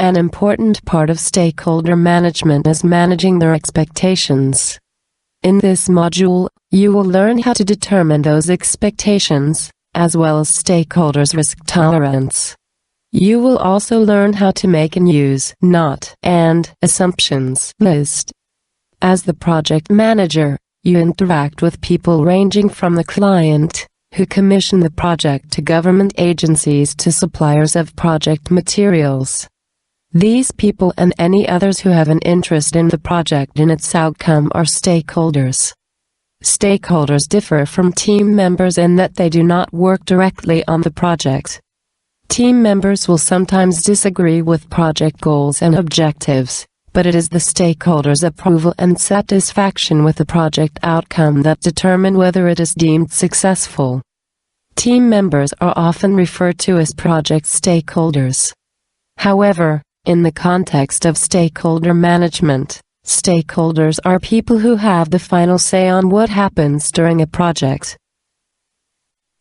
An important part of stakeholder management is managing their expectations. In this module, you will learn how to determine those expectations, as well as stakeholders' risk tolerance. You will also learn how to make and use not and assumptions list. As the project manager, you interact with people ranging from the client, who commission the project, to government agencies to suppliers of project materials. These people and any others who have an interest in the project and its outcome are stakeholders. Stakeholders differ from team members in that they do not work directly on the project. Team members will sometimes disagree with project goals and objectives, but it is the stakeholders' approval and satisfaction with the project outcome that determine whether it is deemed successful. Team members are often referred to as project stakeholders. However, in the context of stakeholder management, stakeholders are people who have the final say on what happens during a project.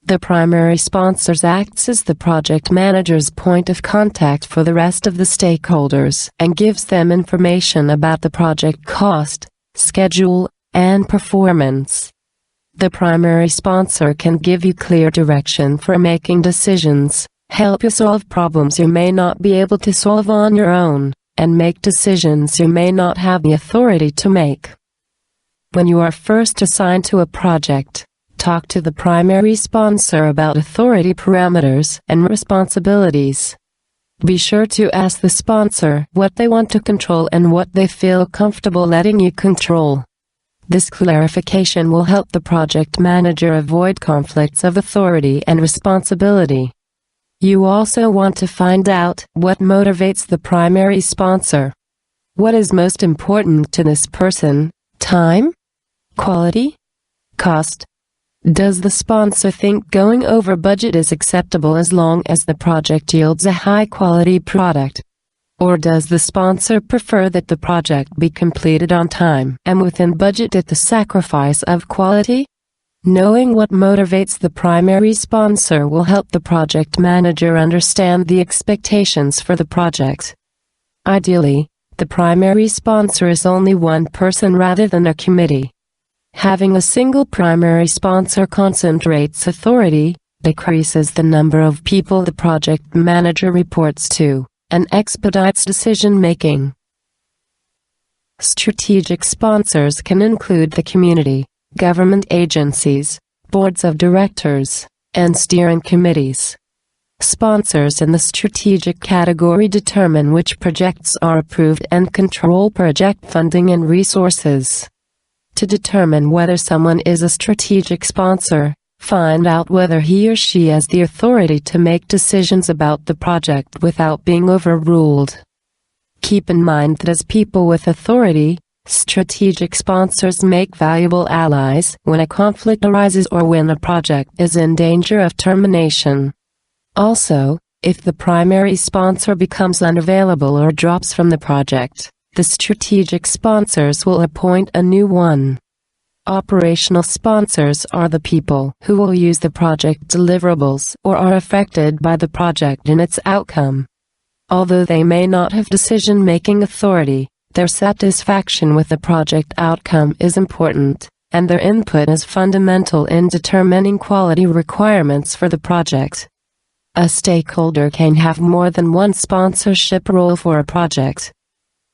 The primary sponsor acts as the project manager's point of contact for the rest of the stakeholders and gives them information about the project cost, schedule, and performance. The primary sponsor can give you clear direction for making decisions, help you solve problems you may not be able to solve on your own, and make decisions you may not have the authority to make. When you are first assigned to a project, talk to the primary sponsor about authority parameters and responsibilities. Be sure to ask the sponsor what they want to control and what they feel comfortable letting you control. This clarification will help the project manager avoid conflicts of authority and responsibility. You also want to find out what motivates the primary sponsor. What is most important to this person? Time? Quality? Cost? Does the sponsor think going over budget is acceptable as long as the project yields a high-quality product? Or does the sponsor prefer that the project be completed on time and within budget at the sacrifice of quality? Knowing what motivates the primary sponsor will help the project manager understand the expectations for the project. Ideally, the primary sponsor is only one person rather than a committee. Having a single primary sponsor concentrates authority, decreases the number of people the project manager reports to, and expedites decision-making. Strategic sponsors can include the community, government agencies, boards of directors, and steering committees. Sponsors in the strategic category determine which projects are approved and control project funding and resources. To determine whether someone is a strategic sponsor, find out whether he or she has the authority to make decisions about the project without being overruled. Keep in mind that as people with authority, strategic sponsors make valuable allies when a conflict arises or when a project is in danger of termination. Also, if the primary sponsor becomes unavailable or drops from the project, the strategic sponsors will appoint a new one. Operational sponsors are the people who will use the project deliverables or are affected by the project and its outcome. Although they may not have decision-making authority, their satisfaction with the project outcome is important, and their input is fundamental in determining quality requirements for the project. A stakeholder can have more than one sponsorship role for a project.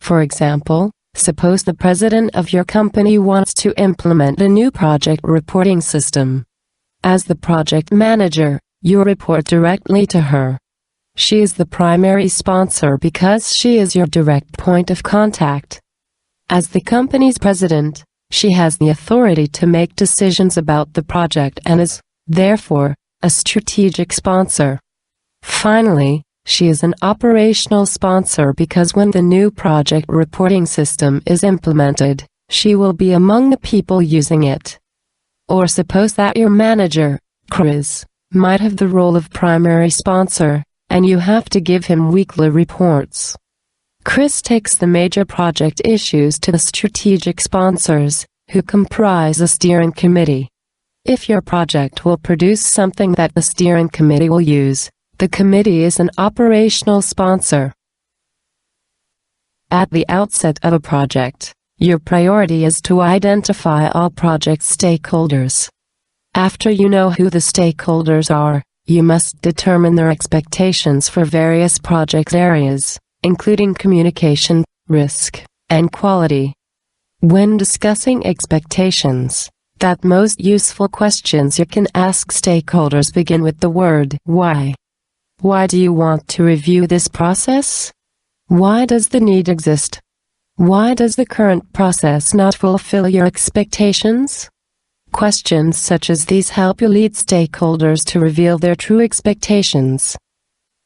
For example, suppose the president of your company wants to implement a new project reporting system. As the project manager, you report directly to her. She is the primary sponsor because she is your direct point of contact. As the company's president, she has the authority to make decisions about the project and is, therefore, a strategic sponsor. Finally, she is an operational sponsor because when the new project reporting system is implemented, she will be among the people using it. Or suppose that your manager, Chris, might have the role of primary sponsor, and you have to give him weekly reports. Chris takes the major project issues to the strategic sponsors, who comprise a steering committee. If your project will produce something that the steering committee will use, the committee is an operational sponsor. At the outset of a project, your priority is to identify all project stakeholders. After you know who the stakeholders are, you must determine their expectations for various project areas, including communication, risk, and quality. When discussing expectations, the most useful questions you can ask stakeholders begin with the word why. Why do you want to review this process? Why does the need exist? Why does the current process not fulfill your expectations? Questions such as these help you lead stakeholders to reveal their true expectations.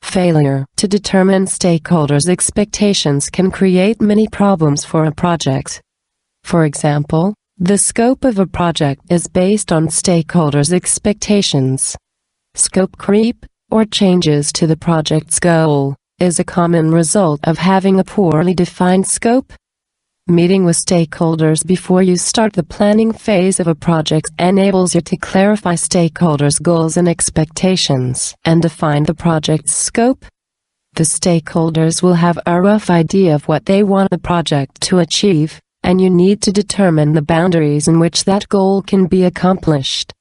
Failure to determine stakeholders' expectations can create many problems for a project. For example, the scope of a project is based on stakeholders' expectations. Scope creep, or changes to the project's goal, is a common result of having a poorly defined scope. Meeting with stakeholders before you start the planning phase of a project enables you to clarify stakeholders' goals and expectations and define the project's scope. The stakeholders will have a rough idea of what they want the project to achieve, and you need to determine the boundaries in which that goal can be accomplished.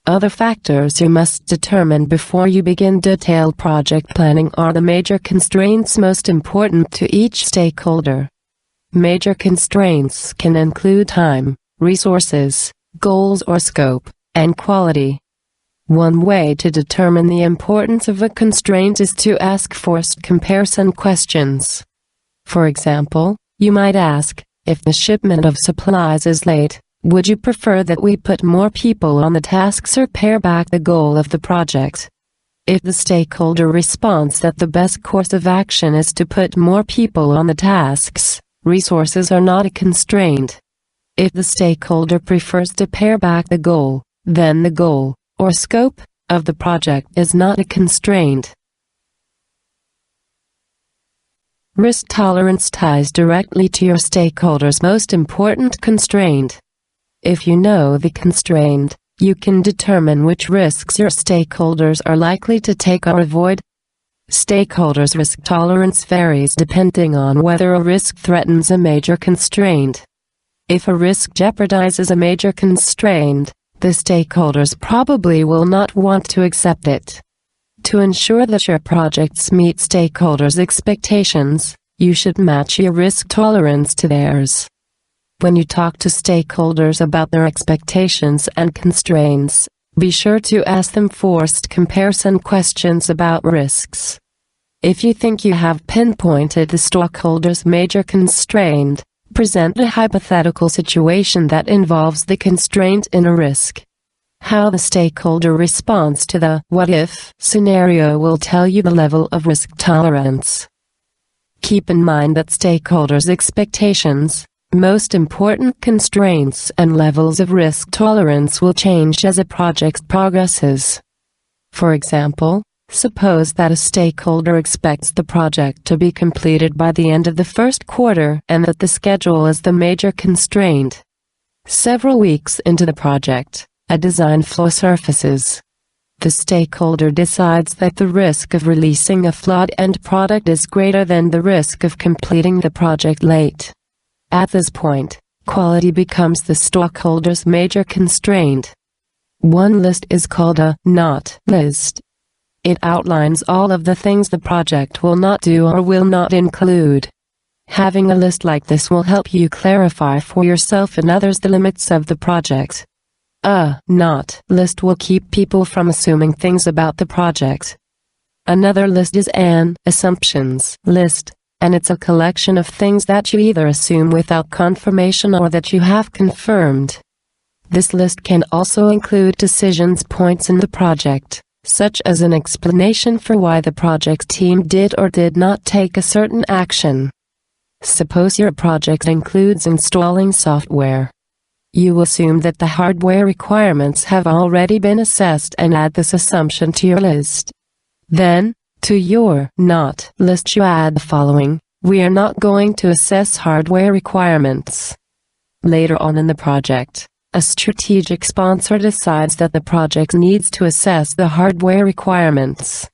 Other factors you must determine before you begin detailed project planning are the major constraints most important to each stakeholder. Major constraints can include time, resources, goals or scope, and quality. One way to determine the importance of a constraint is to ask forced comparison questions. For example, you might ask, if the shipment of supplies is late, would you prefer that we put more people on the tasks or pare back the goal of the project? If the stakeholder responds that the best course of action is to put more people on the tasks, resources are not a constraint. If the stakeholder prefers to pare back the goal, then the goal, or scope, of the project is not a constraint. Risk tolerance ties directly to your stakeholder's most important constraint. If you know the constraint, you can determine which risks your stakeholders are likely to take or avoid. Stakeholders' risk tolerance varies depending on whether a risk threatens a major constraint. If a risk jeopardizes a major constraint, the stakeholders probably will not want to accept it. To ensure that your projects meet stakeholders' expectations, you should match your risk tolerance to theirs. When you talk to stakeholders about their expectations and constraints, be sure to ask them forced comparison questions about risks. If you think you have pinpointed the stakeholder's major constraint, present a hypothetical situation that involves the constraint in a risk. How the stakeholder responds to the what-if scenario will tell you the level of risk tolerance. Keep in mind that stakeholders' expectations, most important constraints and levels of risk tolerance will change as a project progresses. For example, suppose that a stakeholder expects the project to be completed by the end of the first quarter and that the schedule is the major constraint. Several weeks into the project, a design flaw surfaces. The stakeholder decides that the risk of releasing a flawed end product is greater than the risk of completing the project late. At this point, quality becomes the stakeholder's major constraint. One list is called a not list. It outlines all of the things the project will not do or will not include. Having a list like this will help you clarify for yourself and others the limits of the project. A not list will keep people from assuming things about the project. Another list is an assumptions list, and it's a collection of things that you either assume without confirmation or that you have confirmed. This list can also include decisions points in the project, such as an explanation for why the project team did or did not take a certain action. Suppose your project includes installing software. You assume that the hardware requirements have already been assessed and add this assumption to your list. Then, to your not list you add the following: we are not going to assess hardware requirements. Later on in the project, a strategic sponsor decides that the project needs to assess the hardware requirements.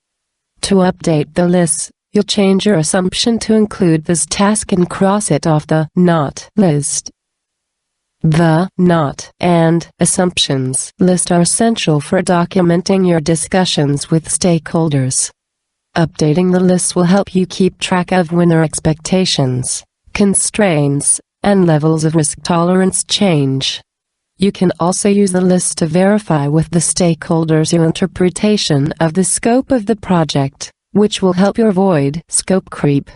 To update the list, you'll change your assumption to include this task and cross it off the not list. The not and assumptions list are essential for documenting your discussions with stakeholders. Updating the list will help you keep track of when their expectations, constraints, and levels of risk tolerance change. You can also use the list to verify with the stakeholders your interpretation of the scope of the project, which will help you avoid scope creep.